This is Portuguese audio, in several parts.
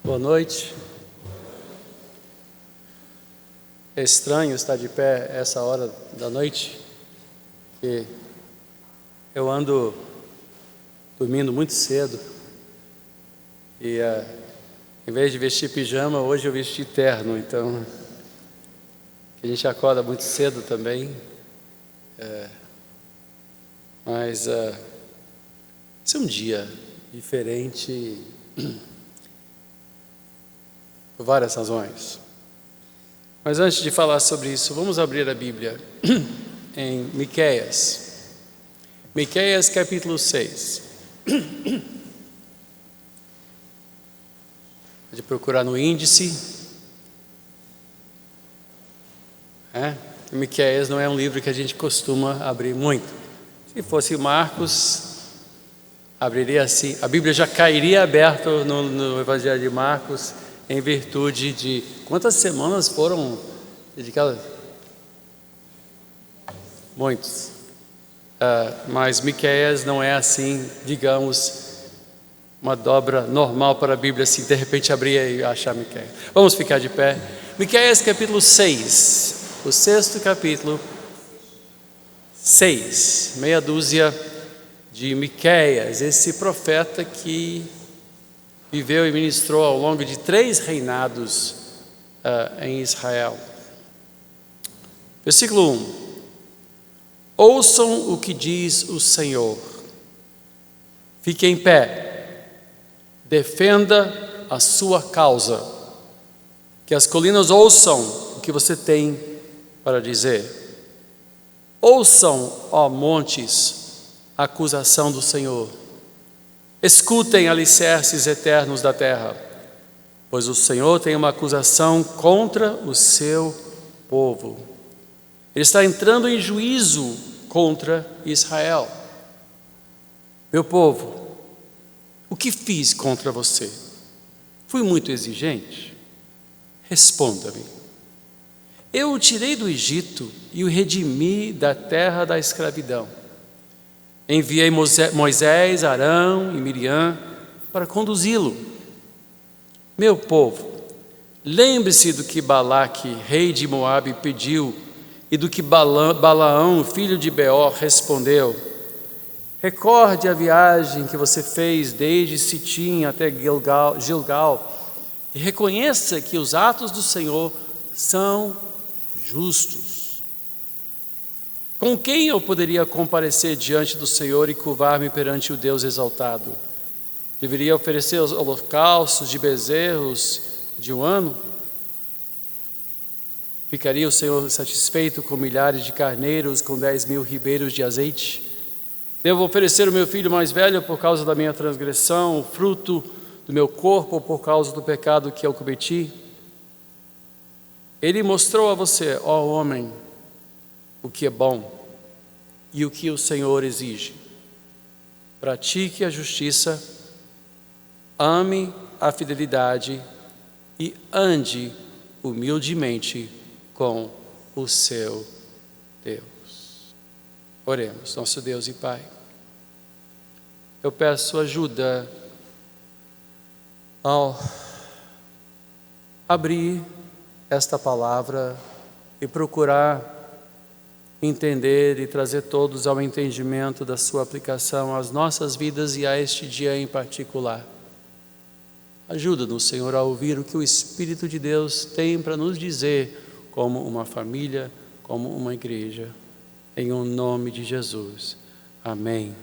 Boa noite. É estranho estar de pé essa hora da noite, porque eu ando dormindo muito cedo e em vez de vestir pijama, hoje eu vesti terno, então a gente acorda muito cedo também, mas esse é um dia diferente por várias razões. Mas antes de falar sobre isso, vamos abrir a Bíblia em Miqueias. Miqueias capítulo 6. Pode procurar no índice. Miqueias não é um livro que a gente costuma abrir muito. Se fosse Marcos, abriria assim. A Bíblia já cairia aberta no Evangelho de Marcos, em virtude de quantas semanas foram dedicadas? Muitos. Mas Miqueias não é assim, digamos, uma dobra normal para a Bíblia, assim, de repente abrir e achar Miqueias. Vamos ficar de pé. Miqueias capítulo 6, o 6º capítulo, 6, meia dúzia de Miqueias, esse profeta que viveu e ministrou ao longo de 3 reinados em Israel. Versículo 1: Ouçam o que diz o Senhor, fique em pé, defenda a sua causa, que as colinas ouçam o que você tem para dizer. Ouçam, ó montes, a acusação do Senhor. Escutem, alicerces eternos da terra, pois o Senhor tem uma acusação contra o seu povo. Ele está entrando em juízo contra Israel. Meu povo, o que fiz contra você? Fui muito exigente? Responda-me. Eu o tirei do Egito e o redimi da terra da escravidão. Enviei Moisés, Arão e Miriam para conduzi-lo. Meu povo, lembre-se do que Balaque, rei de Moabe, pediu e do que Balaão, filho de Beor, respondeu. Recorde a viagem que você fez desde Sitim até Gilgal e reconheça que os atos do Senhor são justos. Com quem eu poderia comparecer diante do Senhor e curvar-me perante o Deus exaltado? Deveria oferecer os holocaustos de bezerros de um ano? Ficaria o Senhor satisfeito com milhares de carneiros, com 10.000 ribeiros de azeite? Devo oferecer o meu filho mais velho por causa da minha transgressão, o fruto do meu corpo por causa do pecado que eu cometi? Ele mostrou a você, ó homem, o que é bom e o que o Senhor exige. Pratique a justiça, ame a fidelidade e ande humildemente com o seu Deus. Oremos. Nosso Deus e Pai, eu peço ajuda ao abrir esta palavra e procurar entender e trazer todos ao entendimento da sua aplicação às nossas vidas e a este dia em particular. Ajuda-nos, Senhor, a ouvir o que o Espírito de Deus tem para nos dizer como uma família, como uma igreja. Em o nome de Jesus. Amém.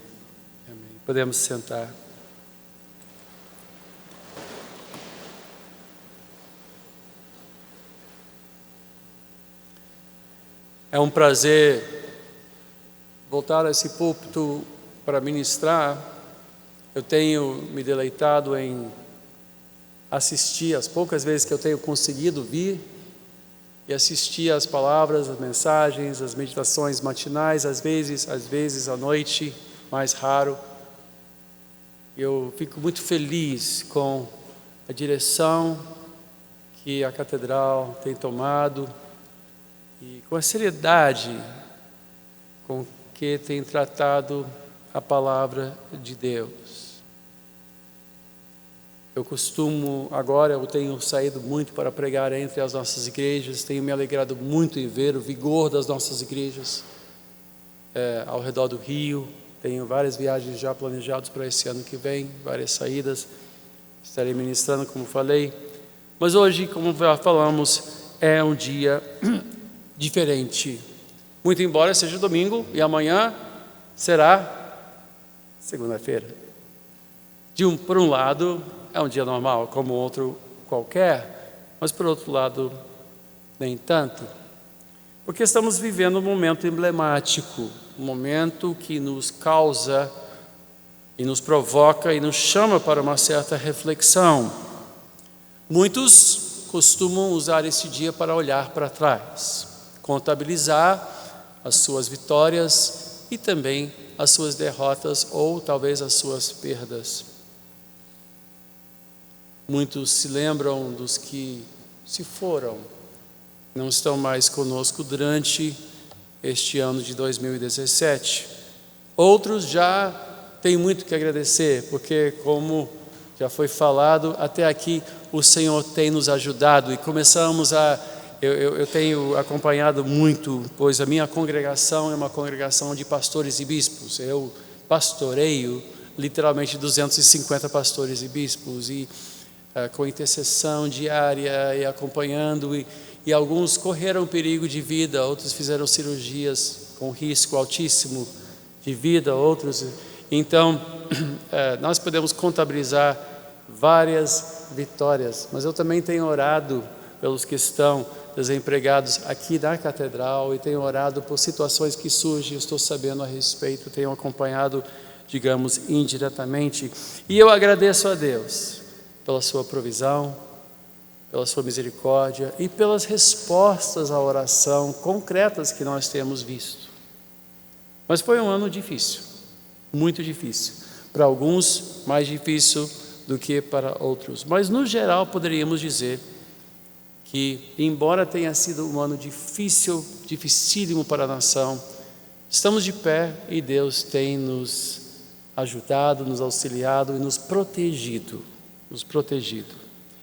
Amém. Podemos sentar. É um prazer voltar a esse púlpito para ministrar. Eu tenho me deleitado em assistir, as poucas vezes que eu tenho conseguido vir e assistir às palavras, às mensagens, às meditações matinais, às vezes à noite, mais raro. Eu fico muito feliz com a direção que a catedral tem tomado e com a seriedade com que tem tratado a palavra de Deus. Agora eu tenho saído muito para pregar entre as nossas igrejas, tenho me alegrado muito em ver o vigor das nossas igrejas ao redor do Rio. Tenho várias viagens já planejadas para esse ano que vem, várias saídas, estarei ministrando, como falei. Mas hoje, como já falamos, é um dia diferente. Muito embora seja domingo e amanhã será segunda-feira. Por um lado, é um dia normal, como outro qualquer, mas por outro lado, nem tanto. Porque estamos vivendo um momento emblemático, um momento que nos causa e nos provoca e nos chama para uma certa reflexão. Muitos costumam usar esse dia para olhar para trás, contabilizar as suas vitórias e também as suas derrotas ou talvez as suas perdas. Muitos se lembram dos que se foram, não estão mais conosco durante este ano de 2017. Outros já têm muito que agradecer, porque como já foi falado, até aqui o Senhor tem nos ajudado e começamos eu tenho acompanhado muito, pois a minha congregação é uma congregação de pastores e bispos. Eu pastoreio literalmente 250 pastores e bispos e com intercessão diária e acompanhando, e alguns correram perigo de vida, outros fizeram cirurgias com risco altíssimo de vida, outros. Então, nós podemos contabilizar várias vitórias, mas eu também tenho orado pelos que estão desempregados aqui na catedral e tenho orado por situações que surgem, estou sabendo a respeito, tenho acompanhado, digamos, indiretamente, e eu agradeço a Deus pela sua provisão, pela sua misericórdia e pelas respostas à oração concretas que nós temos visto. Mas foi um ano difícil, muito difícil. Para alguns, mais difícil do que para outros. Mas, no geral, poderíamos dizer que, embora tenha sido um ano difícil, dificílimo para a nação, estamos de pé e Deus tem nos ajudado, nos auxiliado e nos protegido.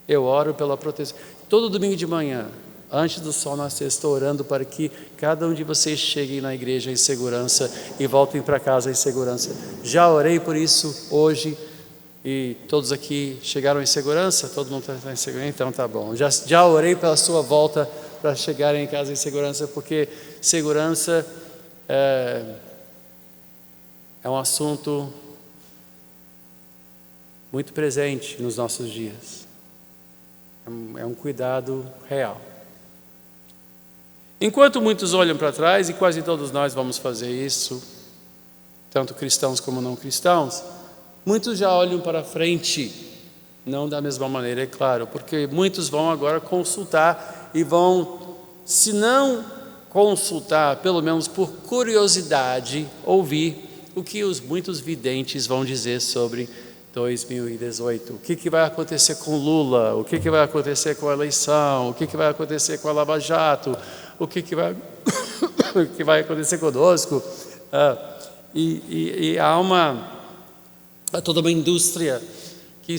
Eu oro pela proteção. Todo domingo de manhã, antes do sol nascer, estou orando para que cada um de vocês cheguem na igreja em segurança e voltem para casa em segurança. Já orei por isso hoje e todos aqui chegaram em segurança? Todo mundo está em segurança? Então tá bom. Já orei pela sua volta para chegarem em casa em segurança, porque segurança é um assunto muito presente nos nossos dias. É um cuidado real. Enquanto muitos olham para trás, e quase todos nós vamos fazer isso, tanto cristãos como não cristãos, muitos já olham para frente, não da mesma maneira, é claro, porque muitos vão agora consultar e vão, se não consultar, pelo menos por curiosidade, ouvir o que os muitos videntes vão dizer sobre 2018, o que vai acontecer com Lula, o que vai acontecer com a eleição, o que vai acontecer com a Lava Jato, o que vai acontecer conosco. E há toda uma indústria que,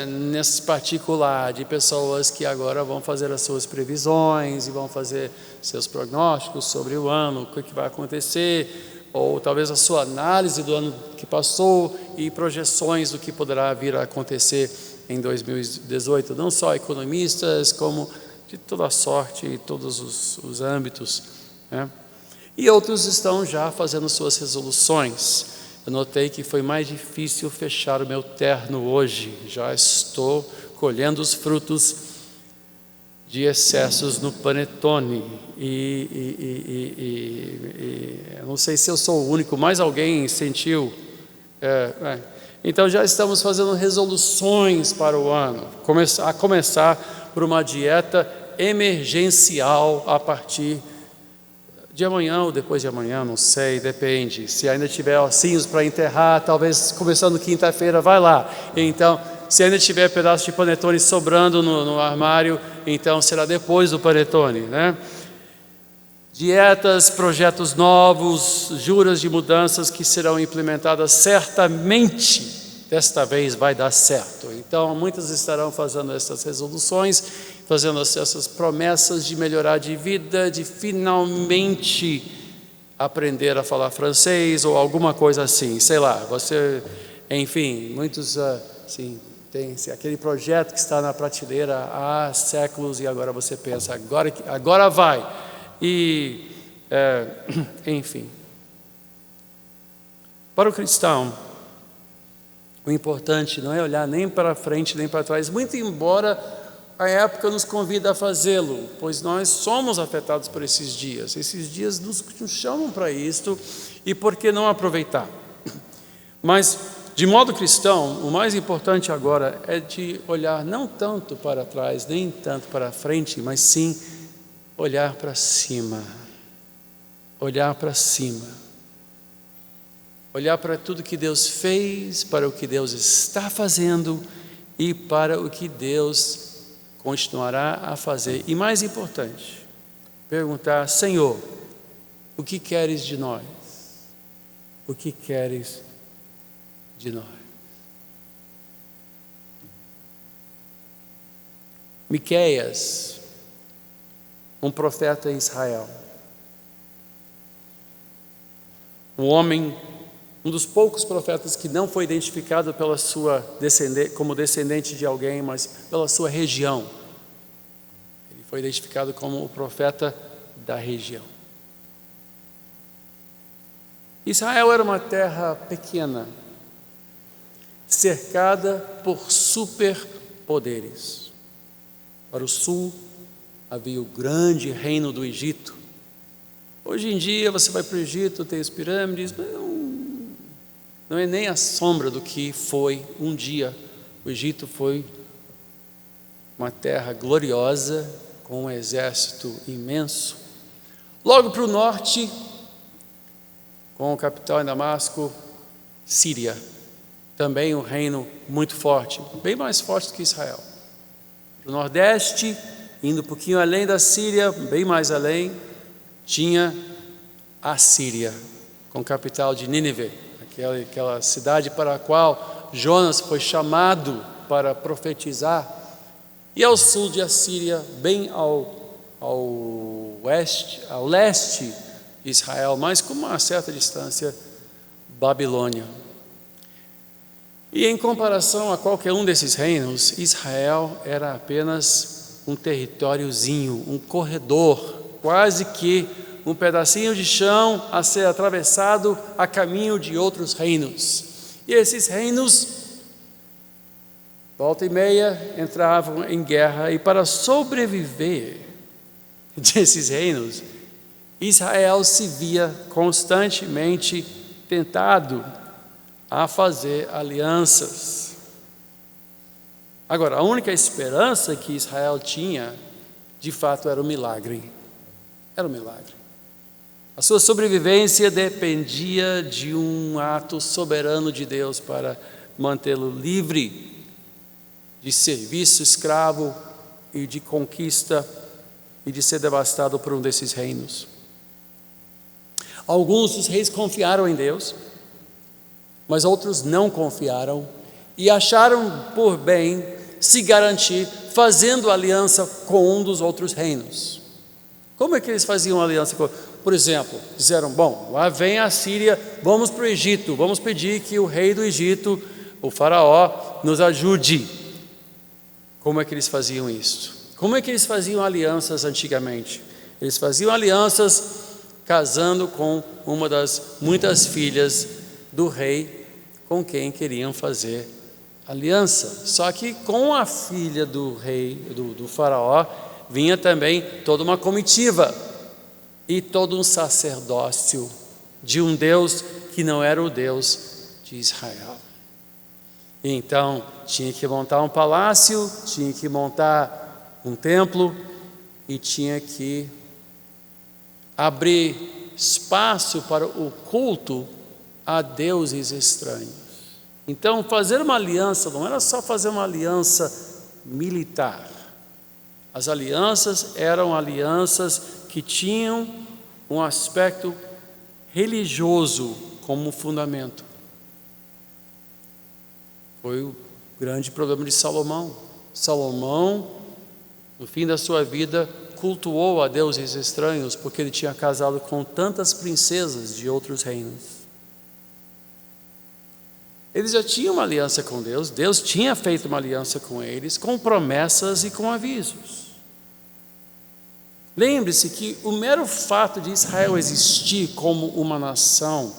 nesse particular, de pessoas que agora vão fazer as suas previsões e vão fazer seus prognósticos sobre o ano, o que vai acontecer, ou talvez a sua análise do ano que passou e projeções do que poderá vir a acontecer em 2018, não só economistas, como de toda sorte e todos os âmbitos, né? E outros estão já fazendo suas resoluções. Eu notei que foi mais difícil fechar o meu terno hoje, já estou colhendo os frutos de excessos no panetone, eu não sei se eu sou o único, mais alguém sentiu, então já estamos fazendo resoluções para o ano, a começar por uma dieta emergencial a partir de amanhã ou depois de amanhã, não sei, depende, se ainda tiver ossinhos para enterrar, talvez começando quinta-feira, vai lá, então se ainda tiver pedaço de panetone sobrando no armário, então será depois do panetone, né? Dietas, projetos novos, juras de mudanças que serão implementadas certamente desta vez vai dar certo. Então, muitos estarão fazendo essas resoluções, fazendo essas promessas de melhorar de vida, de finalmente aprender a falar francês ou alguma coisa assim, sei lá. Você, enfim, muitos assim, tem aquele projeto que está na prateleira há séculos e agora você pensa, agora vai. E, enfim. Para o cristão, o importante não é olhar nem para frente nem para trás, muito embora a época nos convida a fazê-lo, pois nós somos afetados por esses dias. Esses dias nos chamam para isto, e por que não aproveitar? Mas, de modo cristão, o mais importante agora é de olhar não tanto para trás, nem tanto para frente, mas sim olhar para cima. Olhar para cima. Olhar para tudo que Deus fez, para o que Deus está fazendo e para o que Deus continuará a fazer. E mais importante, perguntar: Senhor, o que queres de nós? O que queres de nós? Miqueias, um profeta em Israel, um homem, um dos poucos profetas que não foi identificado pela sua como descendente de alguém, mas pela sua região. Ele foi identificado como o profeta da região. Israel era uma terra pequena, cercada por superpoderes. Para o sul havia o grande reino do Egito. Hoje em dia você vai para o Egito, tem as pirâmides, mas não é nem a sombra do que foi um dia. O Egito foi uma terra gloriosa, com um exército imenso. Logo para o norte, com o capital em Damasco, Síria. Também um reino muito forte, bem mais forte do que Israel. Para o nordeste, indo um pouquinho além da Síria, bem mais além, tinha a Síria, com capital de Nínive, aquela cidade para a qual Jonas foi chamado para profetizar. E ao sul de Assíria, bem ao leste de Israel, mas com uma certa distância, Babilônia. E em comparação a qualquer um desses reinos, Israel era apenas um territóriozinho, um corredor, quase que um pedacinho de chão a ser atravessado a caminho de outros reinos. E esses reinos, volta e meia, entravam em guerra, e para sobreviver desses reinos, Israel se via constantemente tentado a fazer alianças. Agora, a única esperança que Israel tinha, de fato, era o milagre. Era um milagre. A sua sobrevivência dependia de um ato soberano de Deus para mantê-lo livre de serviço escravo e de conquista e de ser devastado por um desses reinos. Alguns dos reis confiaram em Deus, mas outros não confiaram e acharam por bem se garantir fazendo aliança com um dos outros reinos. Como é que eles faziam aliança com? Por exemplo, disseram: bom, lá vem a Síria, vamos para o Egito, vamos pedir que o rei do Egito, o faraó, nos ajude. Como é que eles faziam isso? Como é que eles faziam alianças antigamente? Eles faziam alianças casando com uma das muitas filhas do rei com quem queriam fazer aliança. Só que com a filha do rei, do faraó, vinha também toda uma comitiva e todo um sacerdócio de um Deus que não era o Deus de Israel. E então tinha que montar um palácio, tinha que montar um templo e tinha que abrir espaço para o culto a deuses estranhos. Então, fazer uma aliança não era só fazer uma aliança militar. As alianças eram alianças que tinham um aspecto religioso como fundamento. Foi o grande problema de Salomão. Salomão, no fim da sua vida, cultuou a deuses estranhos porque ele tinha casado com tantas princesas de outros reinos. Eles já tinham uma aliança com Deus, Deus tinha feito uma aliança com eles, com promessas e com avisos. Lembre-se que o mero fato de Israel existir como uma nação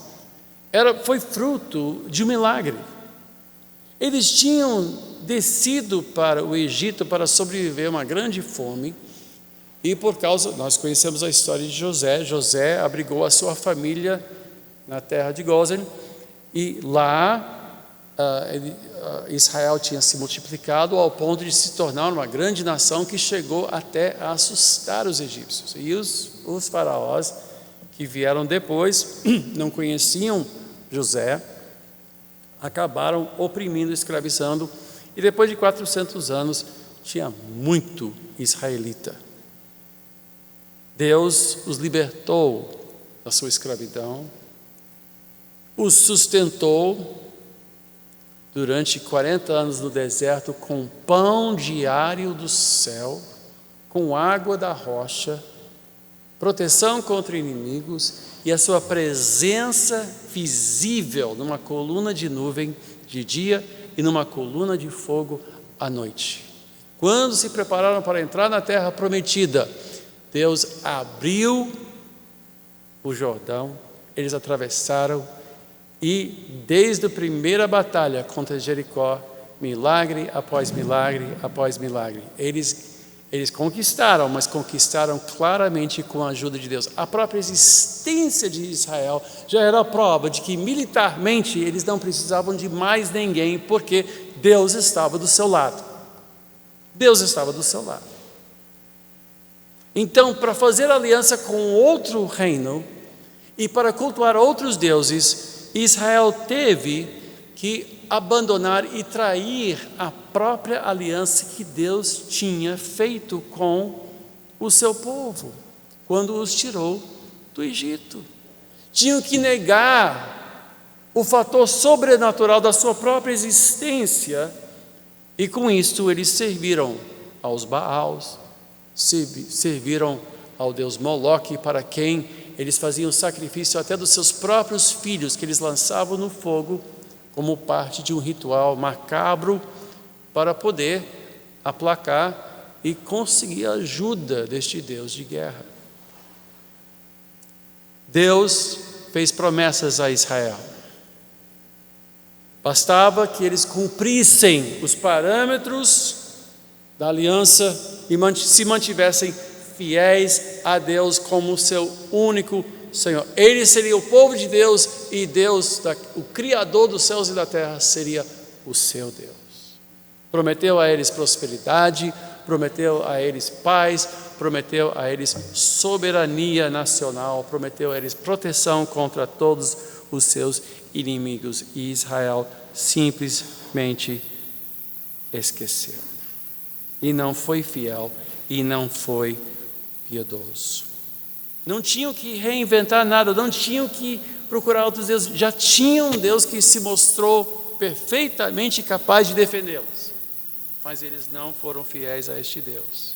foi fruto de um milagre. Eles tinham descido para o Egito para sobreviver a uma grande fome, e nós conhecemos a história de José abrigou a sua família na terra de Gósen, e lá Israel tinha se multiplicado ao ponto de se tornar uma grande nação que chegou até a assustar os egípcios. E os faraós que vieram depois, não conheciam José, acabaram oprimindo, escravizando, e depois de 400 anos tinha muito israelita. Deus os libertou da sua escravidão, os sustentou durante 40 anos no deserto com pão diário do céu, com água da rocha, proteção contra inimigos e a sua presença visível numa coluna de nuvem de dia e numa coluna de fogo à noite. Quando se prepararam para entrar na terra prometida, Deus abriu o Jordão, eles atravessaram, e desde a primeira batalha contra Jericó, milagre após milagre após milagre, eles conquistaram, mas conquistaram claramente com a ajuda de Deus. A própria existência de Israel já era a prova de que militarmente eles não precisavam de mais ninguém, porque Deus estava do seu lado. Deus estava do seu lado. Então, para fazer aliança com outro reino e para cultuar outros deuses, Israel teve que abandonar e trair a própria aliança que Deus tinha feito com o seu povo, quando os tirou do Egito. Tinham que negar o fator sobrenatural da sua própria existência, e com isto eles serviram aos Baals, serviram ao deus Moloque, para quem eles faziam sacrifício até dos seus próprios filhos, que eles lançavam no fogo, como parte de um ritual macabro, para poder aplacar e conseguir a ajuda deste Deus de guerra. Deus fez promessas a Israel. Bastava que eles cumprissem os parâmetros da aliança e se mantivessem fiéis a Deus como seu único Senhor. Ele seria o povo de Deus, e Deus, o Criador dos céus e da terra, seria o seu Deus. Prometeu a eles prosperidade, prometeu a eles paz, prometeu a eles soberania nacional, prometeu a eles proteção contra todos os seus inimigos, e Israel simplesmente esqueceu. E não foi fiel, e não foi piedoso. Não tinham que reinventar nada, não tinham que procurar outros deuses, já tinham um Deus que se mostrou perfeitamente capaz de defendê-los, mas eles não foram fiéis a este Deus.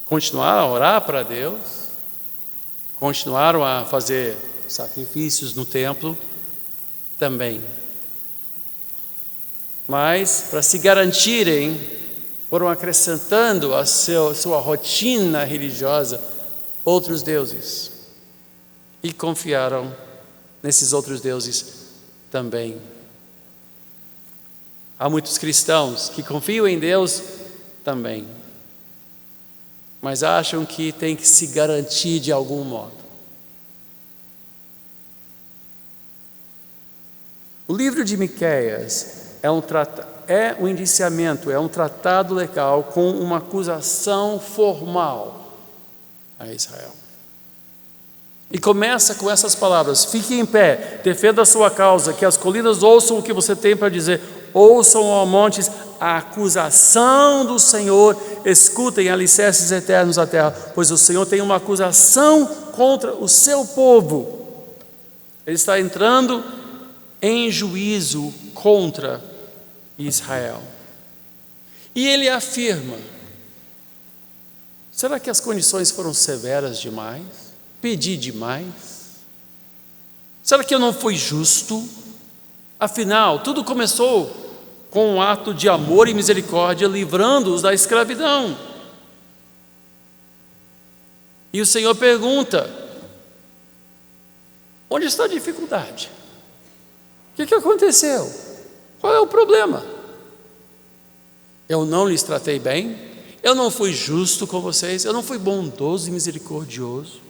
Continuaram a orar para Deus, continuaram a fazer sacrifícios no templo também, mas para se garantirem, foram acrescentando a sua rotina religiosa outros deuses, e confiaram nesses outros deuses também. Há muitos cristãos que confiam em Deus também, mas acham que tem que se garantir de algum modo. O livro de Miqueias é um indiciamento, é um tratado legal com uma acusação formal a Israel. E começa com essas palavras: fique em pé, defenda a sua causa, que as colinas ouçam o que você tem para dizer, ouçam, ó montes, a acusação do Senhor, escutem, alicerces eternos da terra, pois o Senhor tem uma acusação contra o seu povo. Ele está entrando em juízo contra Israel. E ele afirma: será que as condições foram severas demais? Pedi demais? Será que eu não fui justo? Afinal, tudo começou com um ato de amor e misericórdia, livrando-os da escravidão. E o Senhor pergunta: onde está a dificuldade? O que aconteceu? Qual é o problema? Eu não lhes tratei bem? Eu não fui justo com vocês? Eu não fui bondoso e misericordioso?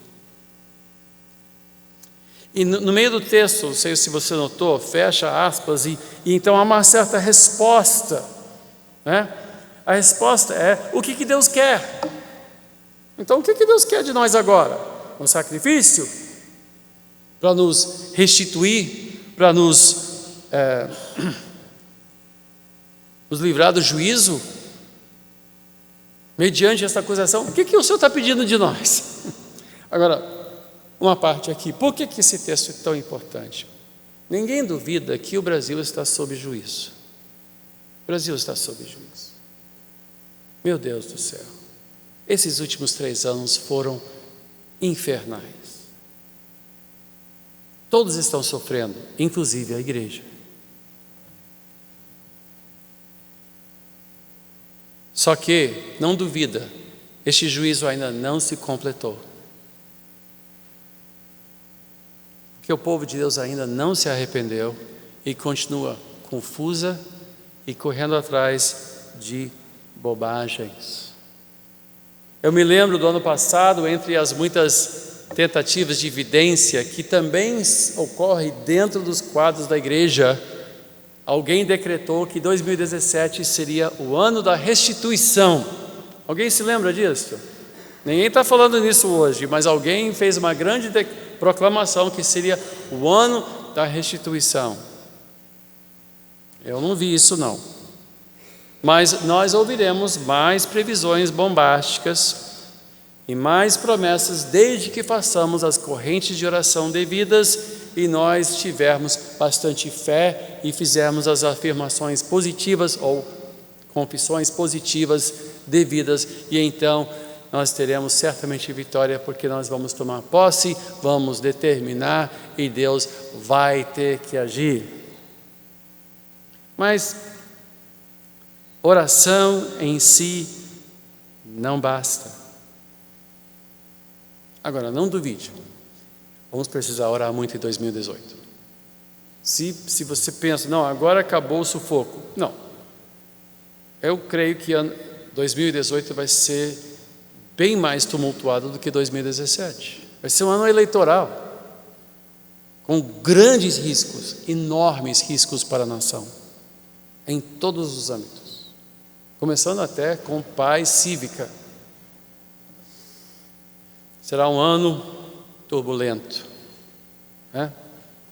E no meio do texto, não sei se você notou, fecha aspas, e então há uma certa resposta, né? A resposta é: o que Deus quer? Então o que Deus quer de nós agora? Um sacrifício? Para nos restituir, para nos livrar do juízo? Mediante esta acusação, o que o Senhor está pedindo de nós? Agora, uma parte aqui, por que esse texto é tão importante? Ninguém duvida que o Brasil está sob juízo. O Brasil está sob juízo. Meu Deus do céu, esses últimos 3 anos foram infernais. Todos estão sofrendo, inclusive a igreja. Só que, não duvida, este juízo ainda não se completou. Porque o povo de Deus ainda não se arrependeu e continua confusa e correndo atrás de bobagens. Eu me lembro do ano passado, entre as muitas tentativas de evidência que também ocorre dentro dos quadros da igreja, alguém decretou que 2017 seria o ano da restituição. Alguém se lembra disso? Ninguém está falando nisso hoje, mas alguém fez uma grande proclamação que seria o ano da restituição. Eu não vi isso não. Mas nós ouviremos mais previsões bombásticas e mais promessas desde que façamos as correntes de oração devidas e nós tivermos bastante fé e fizermos as afirmações positivas ou confissões positivas devidas, e então nós teremos certamente vitória, porque nós vamos tomar posse, vamos determinar e Deus vai ter que agir. Mas oração em si não basta. Agora, não duvide, vamos precisar orar muito em 2018. Se você pensa, não, agora acabou o sufoco. Não. Eu creio que 2018 vai ser bem mais tumultuado do que 2017. Vai ser um ano eleitoral, com grandes riscos, enormes riscos para a nação, em todos os âmbitos, começando até com paz cívica. Será um ano turbulento, né?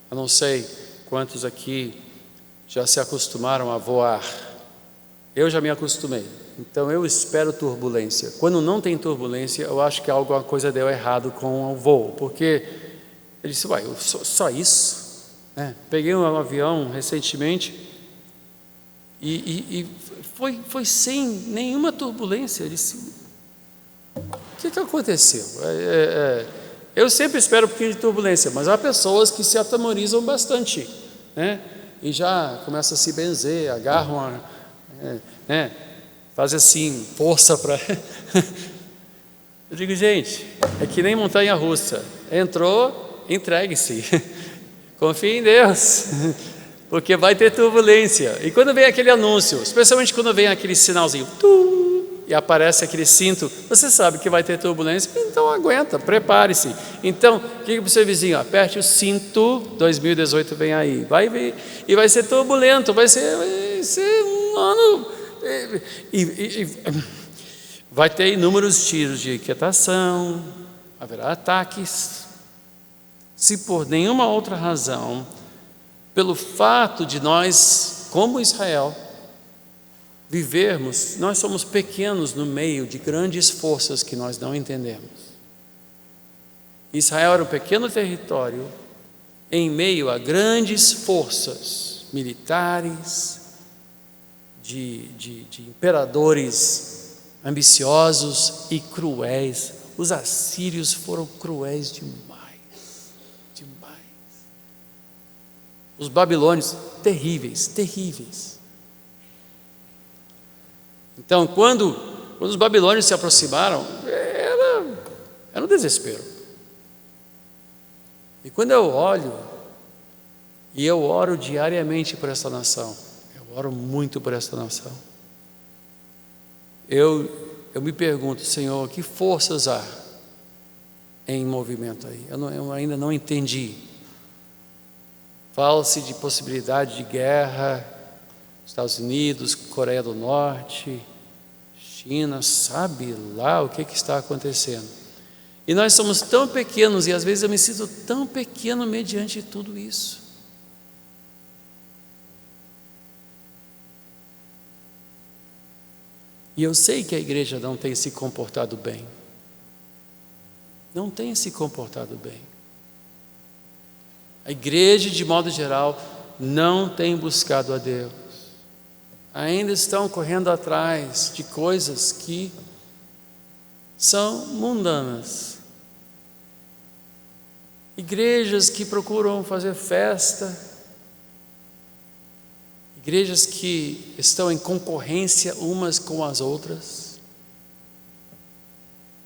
Eu não sei quantos aqui já se acostumaram a voar. Eu já me acostumei. Então eu espero turbulência. Quando não tem turbulência, eu acho que alguma coisa deu errado com o voo, porque ele disse, uai, só isso? Peguei um avião recentemente e foi sem nenhuma turbulência. Ele disse, o que aconteceu? Eu sempre espero um pouquinho de turbulência, mas há pessoas que se atemorizam bastante, né? E já começam a se benzer, agarram, fazem assim, força para... Eu digo, gente, é que nem montanha-russa. Entrou, entregue-se. Confie em Deus, porque vai ter turbulência. E quando vem aquele anúncio, especialmente quando vem aquele sinalzinho, e aparece aquele cinto, você sabe que vai ter turbulência, então aguenta, prepare-se. Então, diga para o seu vizinho, aperte o cinto, 2018 vem aí, vai vir, e vai ser turbulento, vai ser um ano, vai ter inúmeros tiros de inquietação, haverá ataques. Se por nenhuma outra razão, pelo fato de nós, como Israel, vivermos, nós somos pequenos no meio de grandes forças que nós não entendemos. Israel era um pequeno território em meio a grandes forças militares, de imperadores ambiciosos e cruéis. Os assírios foram cruéis demais, demais. Os babilônios, terríveis, terríveis. Então, quando os babilônios se aproximaram, era um desespero. E quando eu olho, e eu oro diariamente por essa nação, eu oro muito por essa nação, eu me pergunto, Senhor, que forças há em movimento aí? Eu ainda não entendi. Fala-se de possibilidade de guerra, Estados Unidos, Coreia do Norte, China, sabe lá o que está acontecendo. E nós somos tão pequenos, e às vezes eu me sinto tão pequeno mediante tudo isso. E eu sei que a igreja não tem se comportado bem. Não tem se comportado bem. A igreja, de modo geral, não tem buscado a Deus. Ainda estão correndo atrás de coisas que são mundanas. Igrejas que procuram fazer festa, igrejas que estão em concorrência umas com as outras.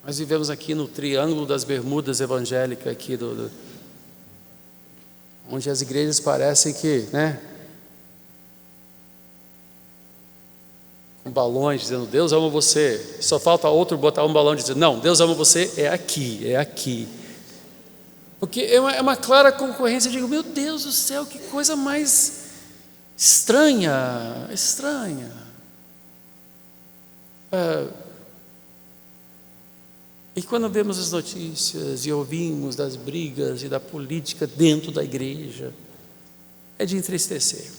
Nós vivemos aqui no Triângulo das Bermudas evangélica, aqui onde as igrejas parecem que, com balões dizendo, Deus ama você. Só falta outro botar um balão dizendo, não, Deus ama você, é aqui, é aqui. Porque é uma clara concorrência. Eu digo, meu Deus do céu, que coisa mais estranha. E quando vemos as notícias e ouvimos das brigas e da política dentro da igreja, é de entristecer.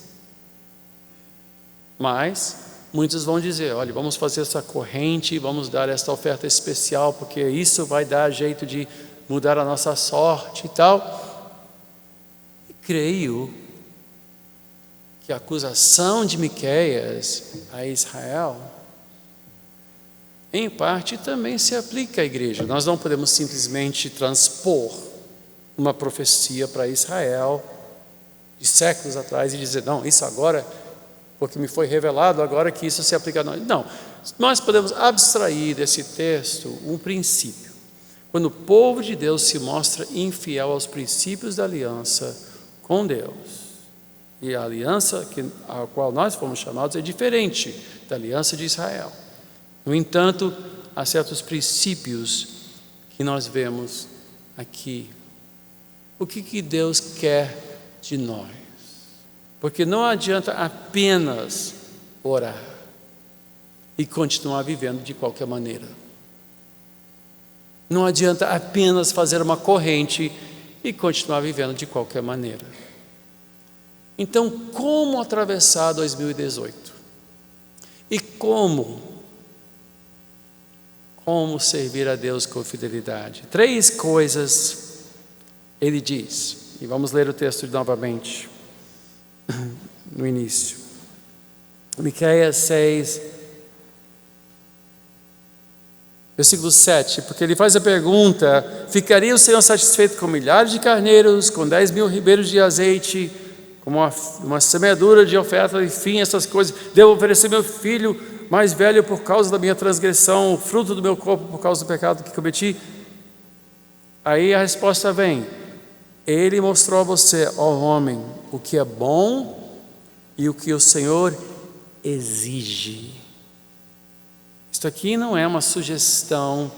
Mas muitos vão dizer, olha, vamos fazer essa corrente, vamos dar esta oferta especial, porque isso vai dar jeito de mudar a nossa sorte e tal. E creio que a acusação de Miqueias a Israel, em parte, também se aplica à igreja. Nós não podemos simplesmente transpor uma profecia para Israel de séculos atrás e dizer, não, isso agora, porque me foi revelado agora que isso se aplica a nós. Não, nós podemos abstrair desse texto um princípio. Quando o povo de Deus se mostra infiel aos princípios da aliança com Deus, e a aliança a qual nós fomos chamados é diferente da aliança de Israel. No entanto, há certos princípios que nós vemos aqui. O que Deus quer de nós? Porque não adianta apenas orar e continuar vivendo de qualquer maneira. Não adianta apenas fazer uma corrente e continuar vivendo de qualquer maneira. Então, como atravessar 2018? E como servir a Deus com fidelidade? 3 coisas ele diz, e vamos ler o texto novamente, no início. Miqueias 6, versículo 7, porque ele faz a pergunta, ficaria o Senhor satisfeito com milhares de carneiros, com 10.000 ribeiros de azeite, com uma semeadura de oferta, enfim, essas coisas? Devo oferecer meu filho mais velho por causa da minha transgressão, o fruto do meu corpo por causa do pecado que cometi? Aí a resposta vem, ele mostrou a você, ó homem, o que é bom e o que o Senhor exige. Isto aqui não é uma sugestão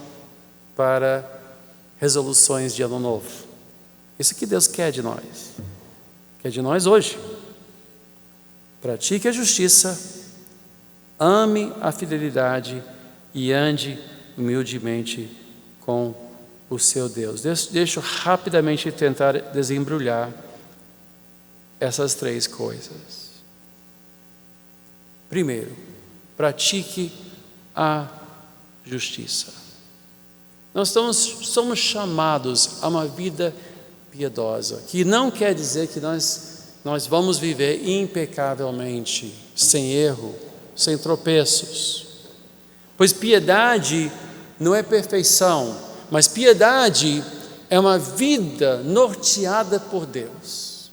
para resoluções de ano novo. Isso que Deus quer de nós. Quer de nós hoje. Pratique a justiça, ame a fidelidade e ande humildemente com o seu Deus. Deixa eu rapidamente tentar desembrulhar essas 3 coisas. Primeiro, pratique a justiça. Nós somos chamados a uma vida piedosa, que não quer dizer que nós vamos viver impecavelmente, sem erro, sem tropeços. Pois piedade não é perfeição, mas piedade é uma vida norteada por Deus.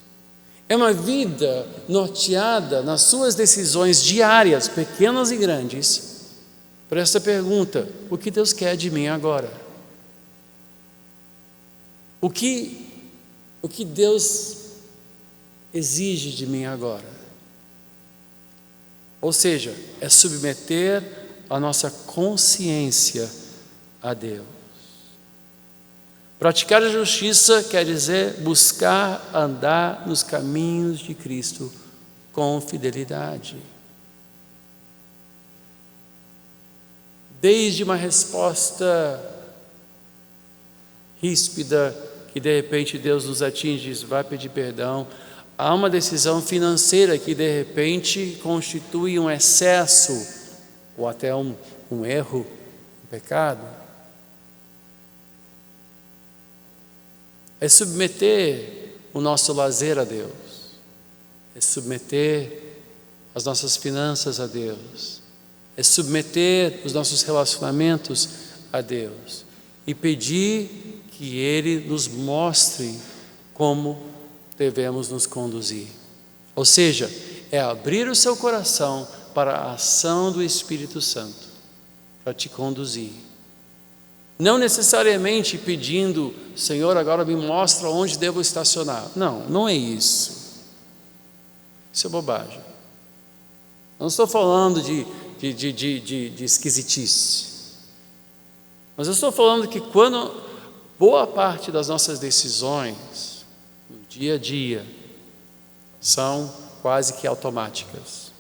É uma vida norteada nas suas decisões diárias, pequenas e grandes, por essa pergunta: o que Deus quer de mim agora? O que Deus exige de mim agora? Ou seja, é submeter a nossa consciência a Deus. Praticar a justiça quer dizer buscar andar nos caminhos de Cristo com fidelidade. Desde uma resposta ríspida, que de repente Deus nos atinge e diz, vai pedir perdão, há uma decisão financeira que de repente constitui um excesso, ou até um erro, um pecado. É submeter o nosso lazer a Deus, é submeter as nossas finanças a Deus, é submeter os nossos relacionamentos a Deus e pedir que Ele nos mostre como devemos nos conduzir. Ou seja, é abrir o seu coração para a ação do Espírito Santo, para te conduzir. Não necessariamente pedindo, Senhor, agora me mostra onde devo estacionar. Não, não é isso. Isso é bobagem. Não estou falando de esquisitice. Mas eu estou falando que quando boa parte das nossas decisões, no dia a dia, são quase que automáticas.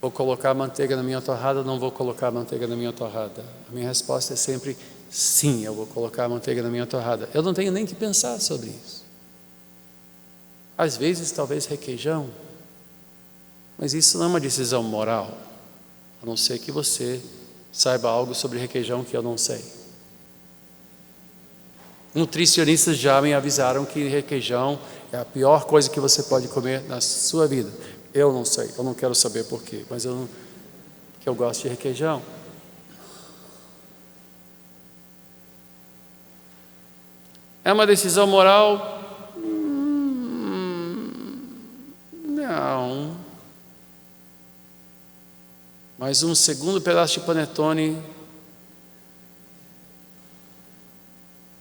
Vou colocar manteiga na minha torrada, não vou colocar manteiga na minha torrada. A minha resposta é sempre sim, eu vou colocar manteiga na minha torrada. Eu não tenho nem que pensar sobre isso. Às vezes, talvez requeijão, mas isso não é uma decisão moral, a não ser que você saiba algo sobre requeijão que eu não sei. Nutricionistas já me avisaram que requeijão é a pior coisa que você pode comer na sua vida. Eu não sei, eu não quero saber por quê, mas porque eu gosto de requeijão. É uma decisão moral? Não. Mas um segundo pedaço de panetone,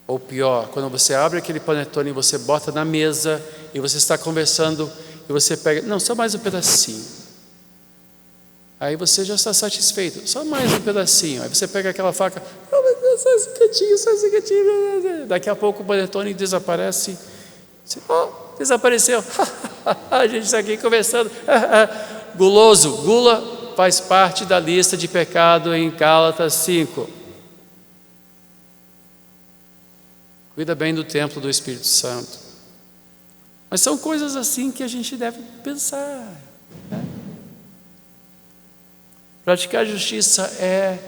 ou pior, quando você abre aquele panetone e você bota na mesa e você está conversando e você pega, não, só mais um pedacinho. Aí você já está satisfeito, só mais um pedacinho. Aí você pega aquela faca, oh, meu Deus, só esse cantinho. Daqui a pouco o panetone desaparece. Oh, desapareceu. A gente está aqui conversando. Guloso, gula faz parte da lista de pecado em Gálatas 5. Cuida bem do templo do Espírito Santo. Mas são coisas assim que a gente deve pensar, né? Praticar justiça é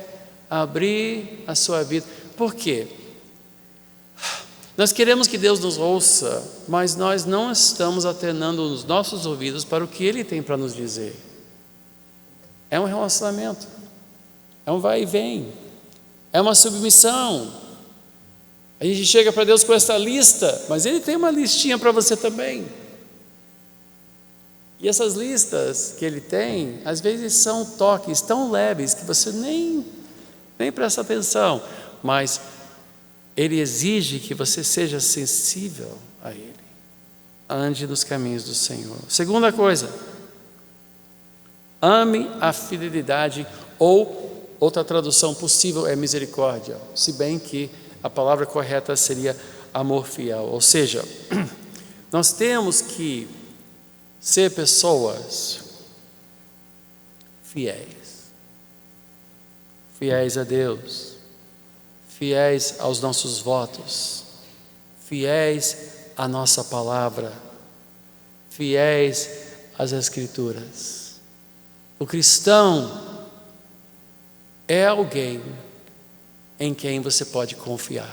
abrir a sua vida. Por quê? Nós queremos que Deus nos ouça, mas nós não estamos atenando os nossos ouvidos para o que Ele tem para nos dizer. É um relacionamento, é um vai e vem, é uma submissão. A gente chega para Deus com essa lista, mas Ele tem uma listinha para você também. E essas listas que Ele tem, às vezes são toques tão leves que você nem presta atenção, mas Ele exige que você seja sensível a Ele. Ande nos caminhos do Senhor. Segunda coisa, ame a fidelidade, ou outra tradução possível é misericórdia, se bem que a palavra correta seria amor fiel. Ou seja, nós temos que ser pessoas fiéis a Deus, fiéis aos nossos votos, fiéis à nossa palavra, fiéis às Escrituras. O cristão é alguém em quem você pode confiar.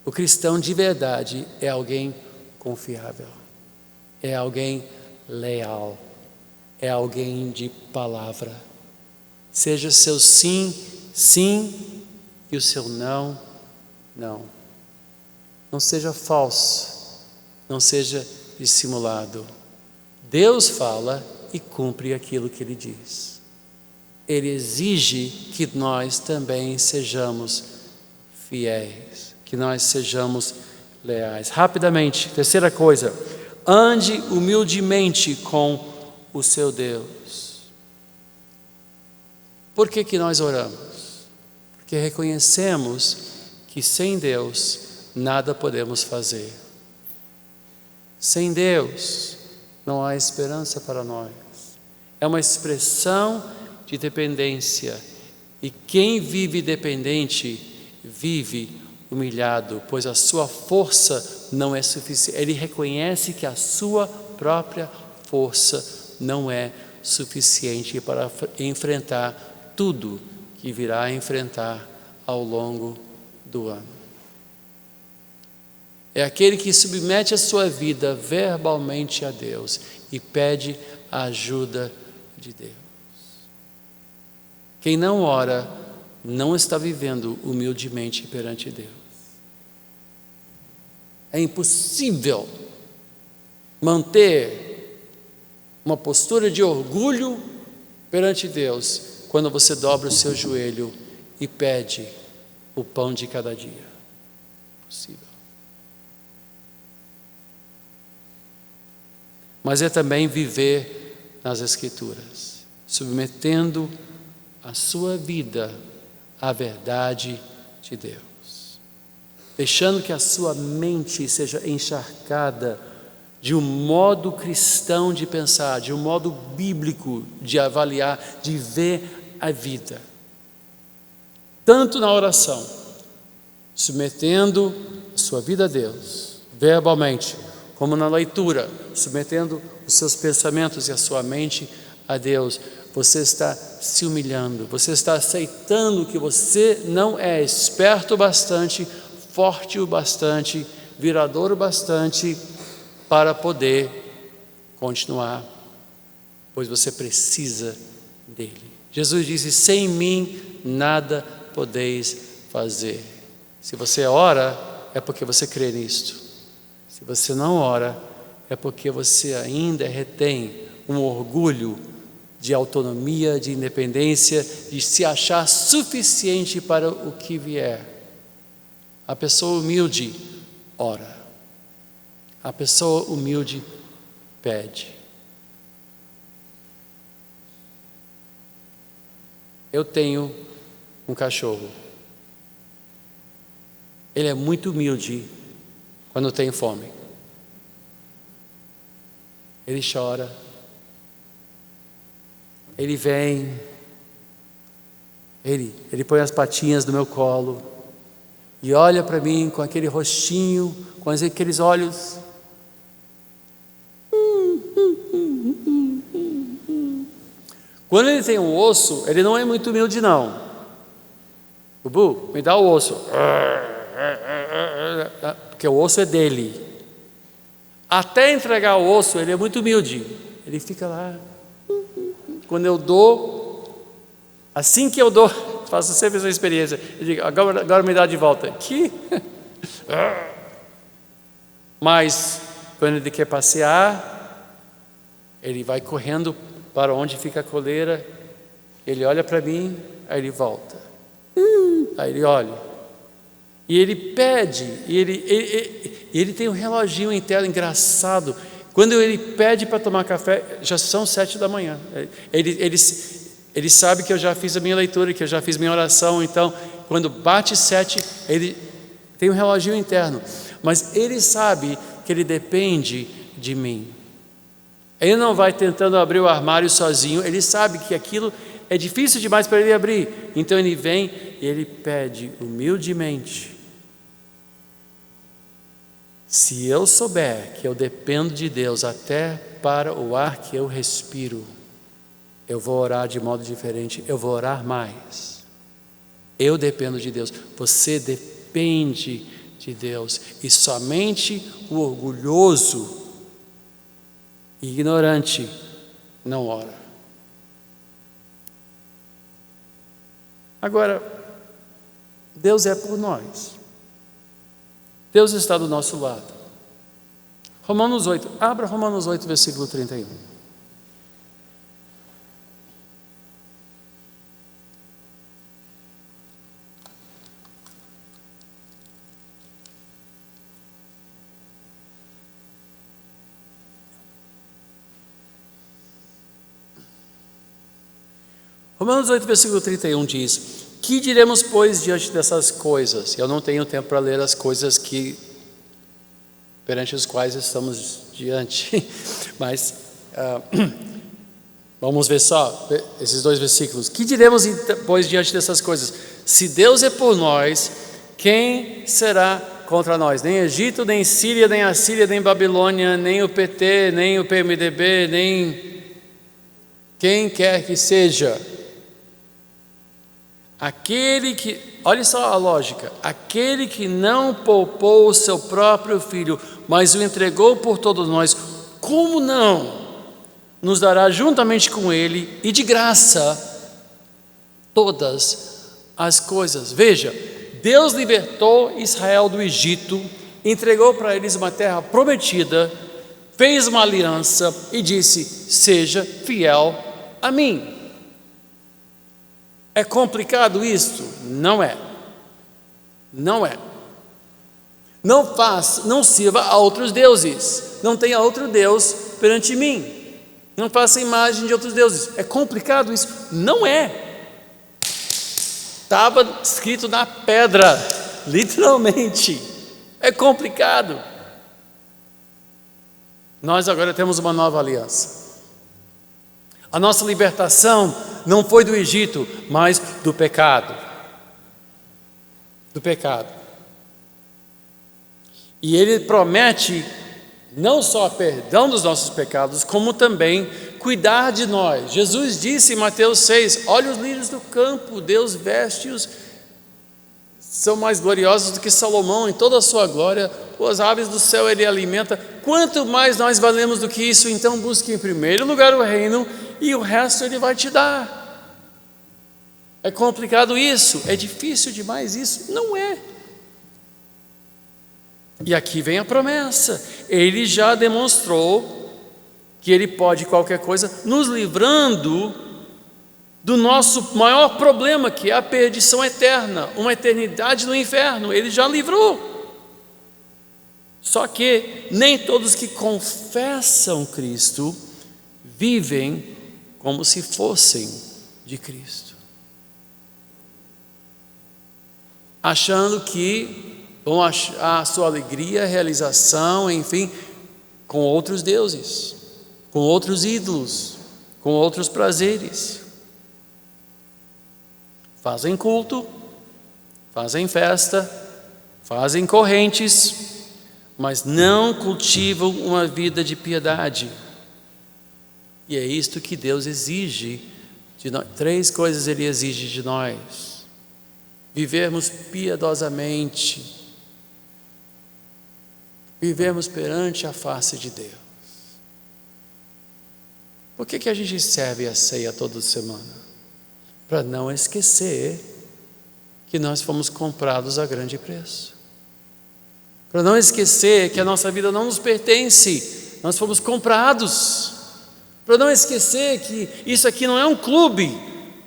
O cristão de verdade é alguém confiável, é alguém leal, é alguém de palavra. Seja seu sim, sim, e o seu não, não. Não seja falso, não seja dissimulado. Deus fala e cumpre aquilo que Ele diz. Ele exige que nós também sejamos fiéis, que nós sejamos leais. Rapidamente, terceira coisa, ande humildemente com o seu Deus. Por que nós oramos? Porque reconhecemos que sem Deus nada podemos fazer. Sem Deus não há esperança para nós. É uma expressão de dependência. E quem vive dependente, vive humilhado, pois a sua força não é suficiente. Ele reconhece que a sua própria força não é suficiente para enfrentar tudo que virá a enfrentar ao longo do ano. É aquele que submete a sua vida verbalmente a Deus e pede a ajuda de Deus. Quem não ora não está vivendo humildemente perante Deus. É impossível manter uma postura de orgulho perante Deus quando você dobra o seu joelho e pede o pão de cada dia. Impossível. Mas é também viver nas Escrituras, submetendo a sua vida à verdade de Deus, deixando que a sua mente seja encharcada de um modo cristão de pensar, de um modo bíblico de avaliar, de ver a vida. Tanto na oração, submetendo a sua vida a Deus, verbalmente, como na leitura, submetendo os seus pensamentos e a sua mente a Deus. Você está se humilhando, você está aceitando que você não é esperto o bastante, forte o bastante, virador o bastante para poder continuar, pois você precisa dele. Jesus disse: sem mim nada podeis fazer. Se você ora, é porque você crê nisto. Se você não ora, é porque você ainda retém um orgulho de autonomia, de independência, de se achar suficiente para o que vier. A pessoa humilde ora. A pessoa humilde pede. Eu tenho um cachorro. Ele é muito humilde quando tem fome. Ele chora. Ele vem. Ele põe as patinhas no meu colo e olha para mim com aquele rostinho, com aqueles olhos. Quando ele tem um osso, ele não é muito humilde não. Bubu, me dá o osso. Porque o osso é dele. Até entregar o osso, ele é muito humilde. Ele fica lá. Quando eu dou, assim que eu dou, faço sempre essa experiência. Eu digo: agora me dá de volta. Aqui. Mas quando ele quer passear, ele vai correndo para onde fica a coleira. Ele olha para mim, aí ele volta. Aí ele olha. E ele pede, e ele tem um reloginho interno engraçado. Quando ele pede para tomar café, já são 7 da manhã. Ele sabe que eu já fiz a minha leitura, que eu já fiz minha oração. Então, quando bate 7, ele tem um reloginho interno. Mas ele sabe que ele depende de mim. Ele não vai tentando abrir o armário sozinho. Ele sabe que aquilo é difícil demais para ele abrir. Então ele vem e ele pede humildemente. Se eu souber que eu dependo de Deus até para o ar que eu respiro, eu vou orar de modo diferente, eu vou orar mais. Eu dependo de Deus, você depende de Deus, e somente o orgulhoso e ignorante não ora. Agora, Deus é por nós. Deus está do nosso lado. Romanos 8, abra Romanos 8, versículo 31. Romanos 8, versículo 31 diz: que diremos, pois, diante dessas coisas? Eu não tenho tempo para ler as coisas perante as quais estamos diante, mas vamos ver só esses dois versículos. Que diremos, pois, diante dessas coisas? Se Deus é por nós, quem será contra nós? Nem Egito, nem Síria, nem Assíria, nem Babilônia, nem o PT, nem o PMDB, nem quem quer que seja. Aquele que, olha só a lógica, aquele que não poupou o seu próprio filho, mas o entregou por todos nós, como não nos dará juntamente com ele e de graça todas as coisas? Veja, Deus libertou Israel do Egito, entregou para eles uma terra prometida, fez uma aliança e disse: seja fiel a mim. É complicado isso? Não é. Não é. Não sirva a outros deuses. Não tenha outro Deus perante mim. Não faça imagem de outros deuses. É complicado isso? Não é. Estava escrito na pedra, literalmente. É complicado. Nós agora temos uma nova aliança. A nossa libertação não foi do Egito, mas do pecado. Do pecado. E Ele promete não só perdão dos nossos pecados, como também cuidar de nós. Jesus disse em Mateus 6, olha os lírios do campo, Deus veste-os, são mais gloriosos do que Salomão em toda a sua glória, as aves do céu Ele alimenta. Quanto mais nós valemos do que isso, então busque em primeiro lugar o reino, e o resto Ele vai te dar. É complicado isso? É difícil demais isso? Não é. E aqui vem a promessa. Ele já demonstrou que Ele pode qualquer coisa, nos livrando do nosso maior problema, que é a perdição eterna, uma eternidade no inferno. Ele já livrou. Só que nem todos que confessam Cristo vivem como se fossem de Cristo, achando que vão achar a sua alegria, realização, enfim, com outros deuses, com outros ídolos, com outros prazeres. Fazem culto, fazem festa, fazem correntes, mas não cultivam uma vida de piedade. E é isto que Deus exige de nós. 3 coisas Ele exige de nós: vivermos piedosamente, vivermos perante a face de Deus. Por que a gente serve a ceia toda semana? Para não esquecer que nós fomos comprados a grande preço. Para não esquecer que a nossa vida não nos pertence, nós fomos comprados. Para não esquecer que isso aqui não é um clube,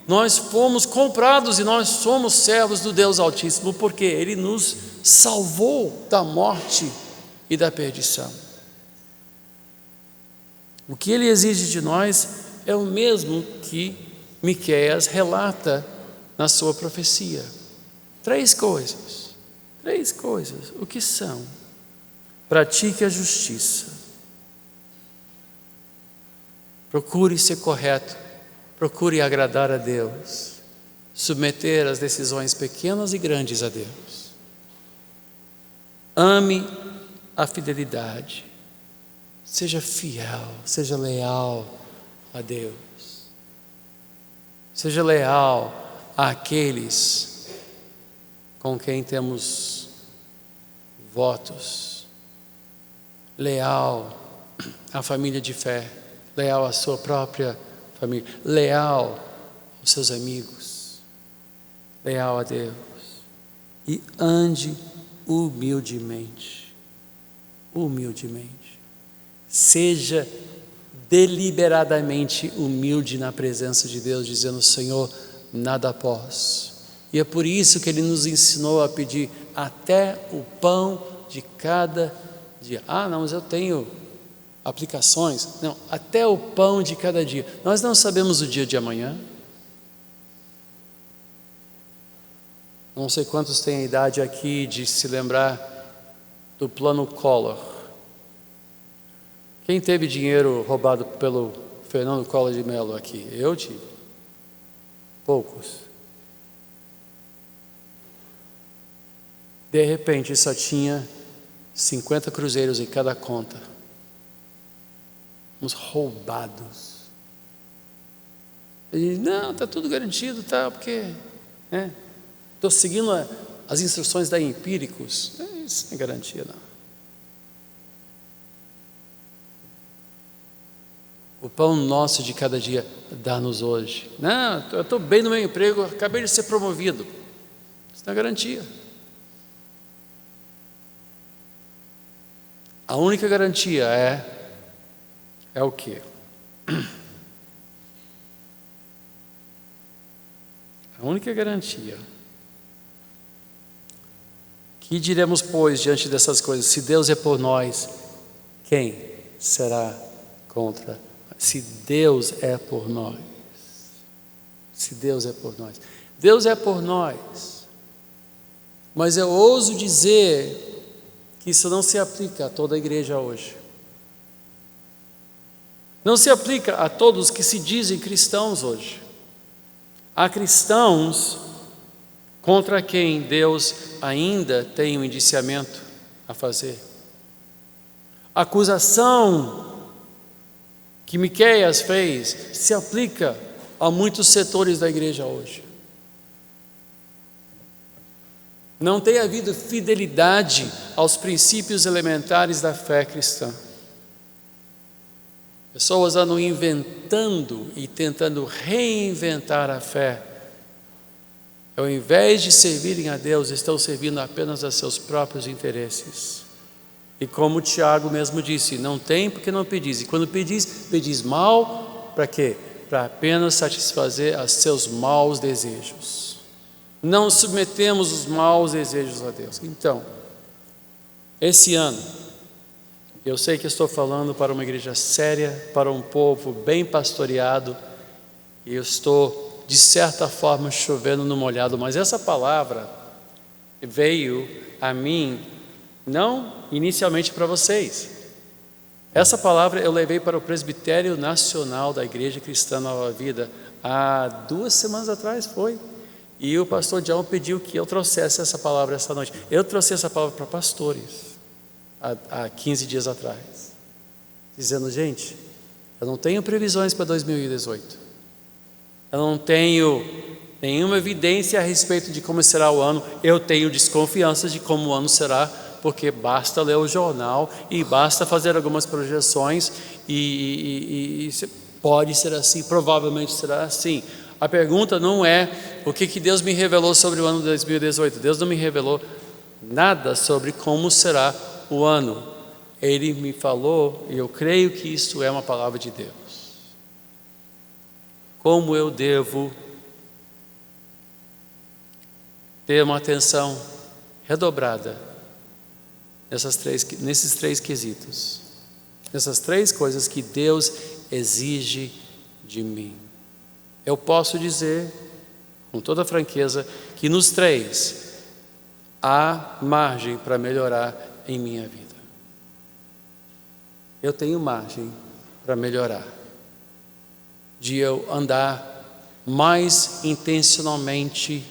nós fomos comprados e nós somos servos do Deus Altíssimo, porque Ele nos salvou da morte e da perdição. O que Ele exige de nós é o mesmo que Miqueias relata na sua profecia. 3 coisas. 3 coisas. O que são? Pratique a justiça. Procure ser correto. Procure agradar a Deus. Submeter as decisões pequenas e grandes a Deus. Ame a fidelidade. Seja fiel, seja leal a Deus. Seja leal àqueles com quem temos votos, leal à família de fé, leal à sua própria família, leal aos seus amigos, leal a Deus, e ande humildemente, seja deliberadamente humilde na presença de Deus, dizendo: Senhor, nada posso. E é por isso que Ele nos ensinou a pedir até o pão de cada dia. Não, mas eu tenho aplicações. Não, até o pão de cada dia. Nós não sabemos o dia de amanhã. Não sei quantos têm a idade aqui de se lembrar do plano Collor. Quem teve dinheiro roubado pelo Fernando Collor de Mello aqui? Eu tive. Poucos. De repente só tinha 50 cruzeiros em cada conta. Uns roubados. Ele diz: não, está tudo garantido, tá, porque estou seguindo as instruções da Empíricos. Isso não é garantia, não. O pão nosso de cada dia dá-nos hoje. Não, eu estou bem no meu emprego, acabei de ser promovido. Isso não é garantia. A única garantia é o quê? A única garantia. Que diremos, pois, diante dessas coisas? Se Deus é por nós, quem será contra nós? Se Deus é por nós. Se Deus é por nós. Deus é por nós. Mas eu ouso dizer que isso não se aplica a toda a igreja hoje. Não se aplica a todos que se dizem cristãos hoje. Há cristãos contra quem Deus ainda tem um indiciamento a fazer. A acusação que Miqueias fez se aplica a muitos setores da igreja hoje. Não tem havido fidelidade aos princípios elementares da fé cristã. Pessoas andam inventando e tentando reinventar a fé. Ao invés de servirem a Deus, estão servindo apenas a seus próprios interesses. E como Tiago mesmo disse: não tem porque não pedis. E quando pedis mal, para quê? Para apenas satisfazer a seus maus desejos. Não submetemos os maus desejos a Deus. Então, esse ano, eu sei que estou falando para uma igreja séria, para um povo bem pastoreado, e eu estou, de certa forma, chovendo no molhado, mas essa palavra veio a mim, não inicialmente para vocês. Essa palavra eu levei para o Presbitério Nacional da Igreja Cristã Nova Vida, há 2 semanas atrás, foi. E o pastor John pediu que eu trouxesse essa palavra essa noite. Eu trouxe essa palavra para pastores, há 15 dias atrás, dizendo: gente, eu não tenho previsões para 2018. Eu não tenho nenhuma evidência a respeito de como será o ano. Eu tenho desconfiança de como o ano será, porque basta ler o jornal e basta fazer algumas projeções e pode ser assim, provavelmente será assim. A pergunta não é o que Deus me revelou sobre o ano de 2018. Deus não me revelou nada sobre como será o ano. Ele me falou, e eu creio que isto é uma palavra de Deus. Como eu devo ter uma atenção redobrada nesses três quesitos, nessas 3 coisas que Deus exige de mim. Eu posso dizer, com toda franqueza, que nos 3 há margem para melhorar em minha vida. Eu tenho margem para melhorar, de eu andar mais intencionalmente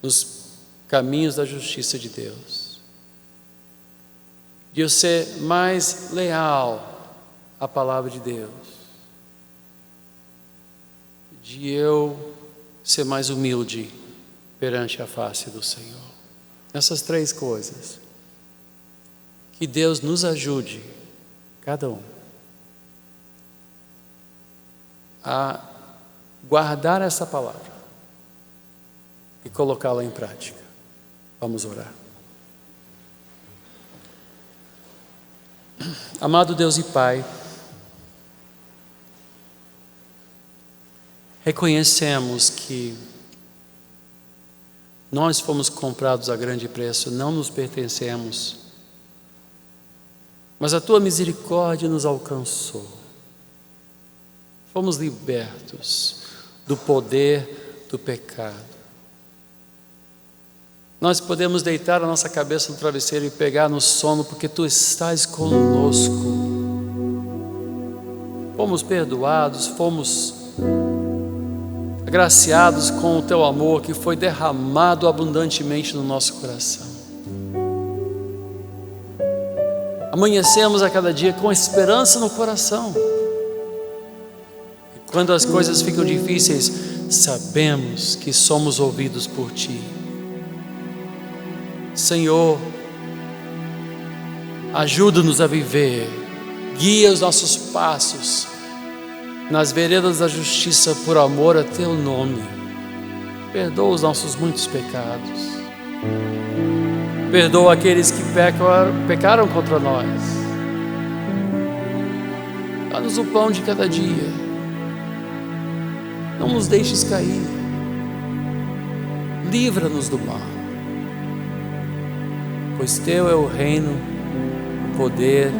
nos caminhos da justiça de Deus, de eu ser mais leal à palavra de Deus, de eu ser mais humilde perante a face do Senhor. Essas 3 coisas. Que Deus nos ajude, cada um, a guardar essa palavra e colocá-la em prática. Vamos orar. Amado Deus e Pai, reconhecemos que nós fomos comprados a grande preço, não nos pertencemos, mas a Tua misericórdia nos alcançou. Fomos libertos do poder do pecado. Nós podemos deitar a nossa cabeça no travesseiro e pegar no sono, porque Tu estás conosco. Fomos perdoados, fomos agraciados com o Teu amor que foi derramado abundantemente no nosso coração. Amanhecemos a cada dia com esperança no coração. E quando as coisas ficam difíceis, sabemos que somos ouvidos por Ti. Senhor, ajuda-nos a viver, guia os nossos passos nas veredas da justiça por amor a Teu nome. Perdoa os nossos muitos pecados. Perdoa aqueles que pecaram contra nós. Dá-nos o pão de cada dia. Não nos deixes cair. Livra-nos do mal. Pois Teu é o reino, o poder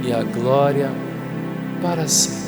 e a glória para sempre.